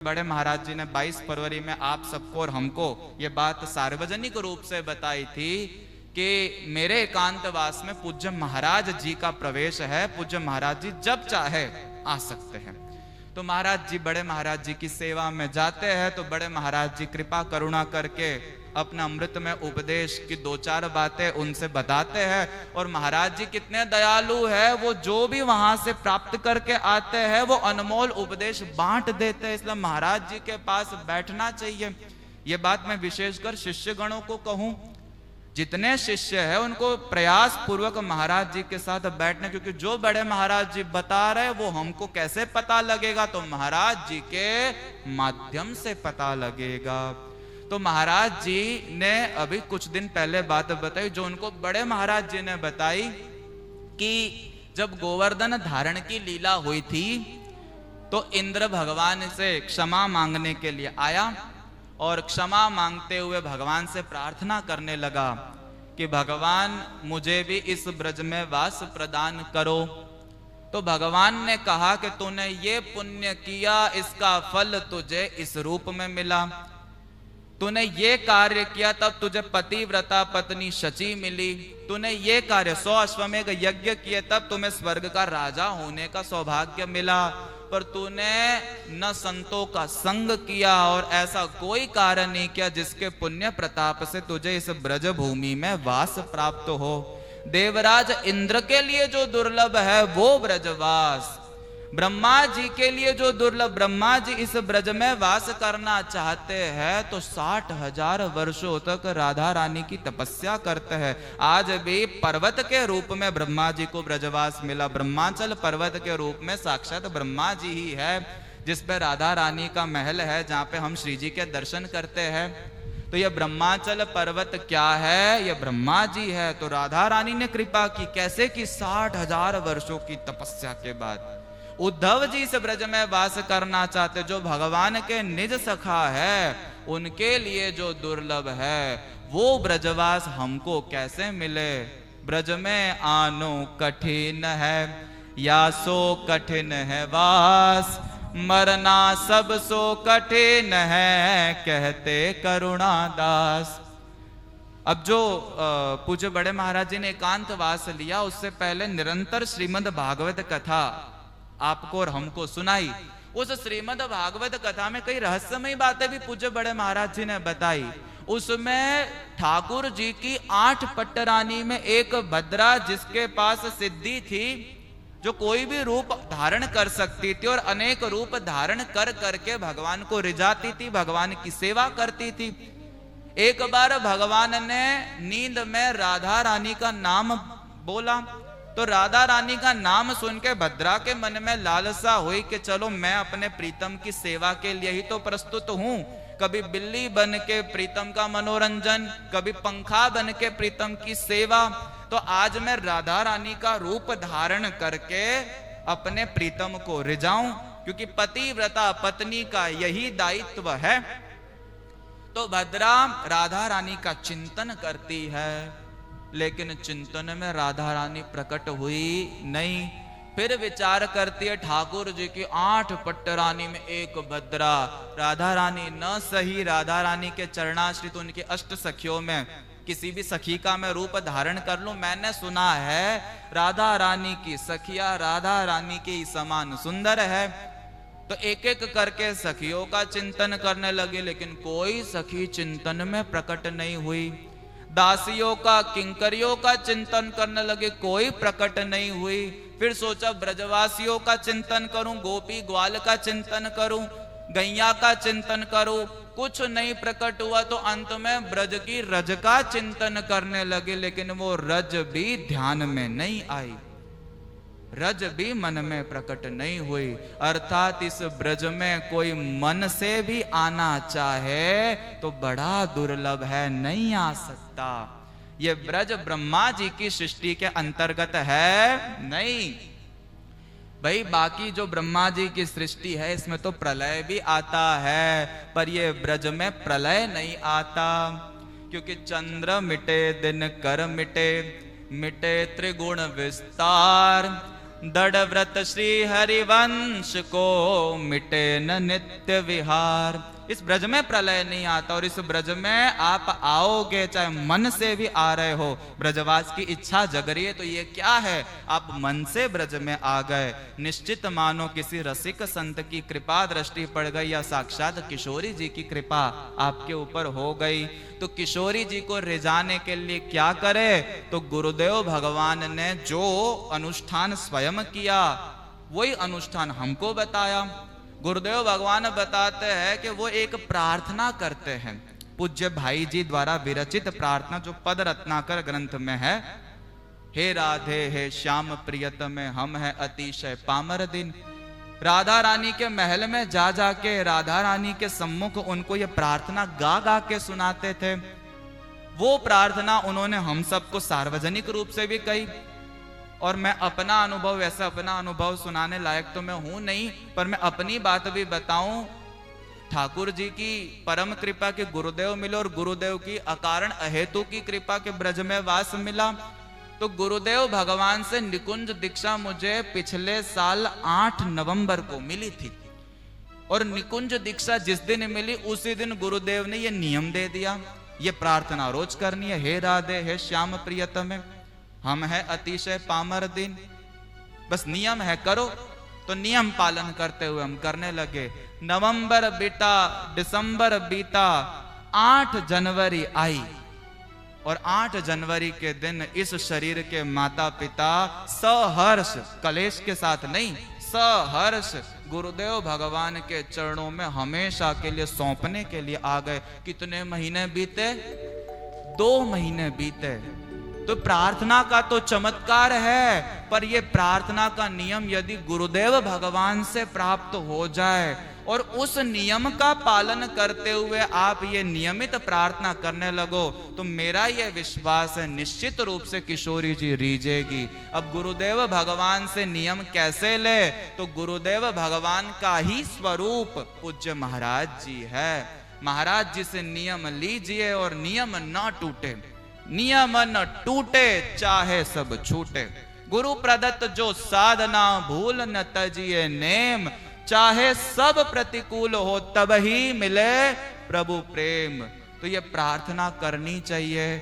बड़े महाराज जी ने 22 फरवरी में आप सबको और हमको ये बात सार्वजनिक रूप से बताई थी कि मेरे एकांतवास में पूज्य महाराज जी का प्रवेश है। पूज्य महाराज जी जब चाहे आ सकते हैं। तो महाराज जी बड़े महाराज जी की सेवा में जाते हैं तो बड़े महाराज जी कृपा करुणा करके अपना अमृत में उपदेश की 2-4 बातें उनसे बताते हैं। और महाराज जी कितने दयालु है, वो जो भी वहां से प्राप्त करके आते हैं वो अनमोल उपदेश बांट देते हैं। इसलिए महाराज जी के पास बैठना चाहिए। ये बात मैं विशेषकर शिष्यगणों को कहूं, जितने शिष्य हैं उनको प्रयास पूर्वक महाराज जी के साथ बैठने, क्योंकि जो बड़े महाराज जी बता रहे वो हमको कैसे पता लगेगा, तो महाराज जी के माध्यम से पता लगेगा। तो महाराज जी ने अभी कुछ दिन पहले बात बताई जो उनको बड़े महाराज जी ने बताई कि जब गोवर्धन धारण की लीला हुई थी तो इंद्र भगवान से क्षमा मांगने के लिए आया और क्षमा मांगते हुए भगवान से प्रार्थना करने लगा कि भगवान मुझे भी इस ब्रज में वास प्रदान करो। तो भगवान ने कहा कि तूने ये पुण्य किया, इसका फल तुझे इस रूप में मिला। तूने ये कार्य किया तब तुझे पतिव्रता पत्नी शची मिली। तूने ये कार्य 100 अश्वमेध यज्ञ किए तब तुम्हें स्वर्ग का राजा होने का सौभाग्य मिला। पर तूने न संतों का संग किया और ऐसा कोई कार्य नहीं किया जिसके पुण्य प्रताप से तुझे इस ब्रज भूमि में वास प्राप्त हो। देवराज इंद्र के लिए जो दुर्लभ है वो ब्रजवास, ब्रह्मा जी के लिए जो दुर्लभ, ब्रह्मा जी इस ब्रज में वास करना चाहते हैं तो 60,000 वर्षों तक राधा रानी की तपस्या करते हैं। आज भी पर्वत के रूप में ब्रह्मा जी को ब्रजवास मिला। ब्रह्माचल पर्वत के रूप में साक्षात ब्रह्मा जी ही है जिस पे राधा रानी का महल है, जहाँ पे हम श्री जी के दर्शन करते हैं। तो यह ब्रह्माचल पर्वत क्या है? यह ब्रह्मा जी है। तो राधा रानी ने कृपा की, कैसे की? 60,000 वर्षों की तपस्या के बाद उद्धव जी से ब्रज में वास करना चाहते, जो भगवान के निज सखा है, उनके लिए जो दुर्लभ है वो ब्रजवास हमको कैसे मिले? ब्रज में आनो कठिन है, या सो कठिन है वास, मरना सब सो कठिन है, कहते करुणादास। अब जो पूज्य बड़े महाराज जी ने एकांतवास लिया, उससे पहले निरंतर श्रीमद् भागवत कथा आपको और हमको सुनाई। उस श्रीमद् भागवत कथा में कई रहस्यमयी बातें भी पूज्य बड़े महाराज जी ने बताई। उसमें ठाकुर जी की 8 पट्टरानी में एक भद्रा, जिसके पास सिद्धि थी, जो कोई भी रूप धारण कर सकती थी और अनेक रूप धारण कर करके भगवान को रिझाती थी, भगवान की सेवा करती थी। एक बार भगवान ने नींद में राधा रानी का नाम बोला तो राधा रानी का नाम सुन के भद्रा के मन में लालसा हुई कि चलो मैं अपने प्रीतम की सेवा के लिए ही तो प्रस्तुत हूं। कभी बिल्ली बन के प्रीतम का मनोरंजन, कभी पंखा बन के प्रीतम की सेवा। तो आज मैं राधा रानी का रूप धारण करके अपने प्रीतम को रिझाऊं, क्योंकि पतिव्रता पत्नी का यही दायित्व है। तो भद्रा राधा रानी का चिंतन करती है, लेकिन चिंतन में राधा रानी प्रकट हुई नहीं। फिर विचार करती है, ठाकुर जी की 8 पट्टरानी में एक भद्रा, राधा रानी न सही, राधा रानी के चरणाश्रित उनकी 8 सखियों में किसी भी सखी का मैं रूप धारण कर लूं। मैंने सुना है राधा रानी की सखिया राधा रानी के समान सुंदर है। तो एक एक करके सखियों का चिंतन करने लगे, लेकिन कोई सखी चिंतन में प्रकट नहीं हुई। दासियों का, किंकरियों का चिंतन करने लगे, कोई प्रकट नहीं हुई। फिर सोचा ब्रजवासियों का चिंतन करूं, गोपी ग्वाल का चिंतन करूं, गैया का चिंतन करूं, कुछ नहीं प्रकट हुआ। तो अंत में ब्रज की रज का चिंतन करने लगे, लेकिन वो रज भी ध्यान में नहीं आई, रज भी मन में प्रकट नहीं हुई। अर्थात इस ब्रज में कोई मन से भी आना चाहे तो बड़ा दुर्लभ है, नहीं आ सकता। ये ब्रज ब्रह्मा जी की सृष्टि के अंतर्गत है नहीं भाई। बाकी जो ब्रह्मा जी की सृष्टि है इसमें तो प्रलय भी आता है, पर ये ब्रज में प्रलय नहीं आता, क्योंकि चंद्र मिटे दिन कर मिटे, मिटे त्रिगुण विस्तार, दृढ़ व्रत श्री हरिवंश को मिटे न नित्य विहार। इस ब्रज में प्रलय नहीं आता और इस ब्रज में आप आओगे चाहे मन से भी आ रहे हो, ब्रजवास की इच्छा जग रही है तो ये क्या है, आप मन से ब्रज में आ गए। निश्चित मानो किसी रसिक संत की कृपा दृष्टि पड़ गई या साक्षात किशोरी जी की कृपा आपके ऊपर हो गई। तो किशोरी जी को रिझाने के लिए क्या करे, तो गुरुदेव भगवान ने जो अनुष्ठान स्वयं किया वही अनुष्ठान हमको बताया। गुरुदेव भगवान बताते हैं कि वो एक प्रार्थना करते हैं, पूज्य भाई जी द्वारा विरचित प्रार्थना जो पद रत्नाकर ग्रंथ में है। हे राधे हे श्याम प्रियतम हम है अतिशय पामर दिन। राधा रानी के महल में जा जाके राधा रानी के सम्मुख उनको ये प्रार्थना गा गा के सुनाते थे। वो प्रार्थना उन्होंने हम सबको सार्वजनिक रूप से भी कही और मैं अपना अनुभव, वैसे अपना अनुभव सुनाने लायक तो मैं हूं नहीं, पर मैं अपनी बात भी बताऊं। ठाकुर जी की परम कृपा के गुरुदेव मिले और गुरुदेव की अकारण अहेतु की कृपा के ब्रज में वास मिला। तो गुरुदेव भगवान से निकुंज दीक्षा मुझे पिछले साल 8 नवंबर को मिली थी और निकुंज दीक्षा जिस दिन मिली उसी दिन गुरुदेव ने ये नियम दे दिया, ये प्रार्थना रोज करनी है। हे राधे हे श्याम प्रियतम हम है अतिशय पामर दिन। बस नियम है, करो। तो नियम पालन करते हुए हम करने लगे। नवंबर बीता, दिसंबर बीता, 8 जनवरी आई और 8 जनवरी के दिन इस शरीर के माता पिता सहर्ष, कलेश के साथ नहीं, सहर्ष गुरुदेव भगवान के चरणों में हमेशा के लिए सौंपने के लिए आ गए। कितने महीने बीते? 2 महीने बीते। तो प्रार्थना का तो चमत्कार है, पर यह प्रार्थना का नियम यदि गुरुदेव भगवान से प्राप्त हो जाए और उस नियम का पालन करते हुए आप ये नियमित प्रार्थना करने लगो, तो मेरा यह विश्वास है निश्चित रूप से किशोरी जी रीझेगी। अब गुरुदेव भगवान से नियम कैसे ले, तो गुरुदेव भगवान का ही स्वरूप पूज्य महाराज जी है। महाराज जी से नियम लीजिए और नियम न टूटे, नियम न टूटे चाहे सब छूटे। गुरु प्रदत्त जो साधना भूल न तजिए नेम, चाहे सब प्रतिकूल हो तब ही मिले प्रभु प्रेम। तो ये प्रार्थना करनी चाहिए।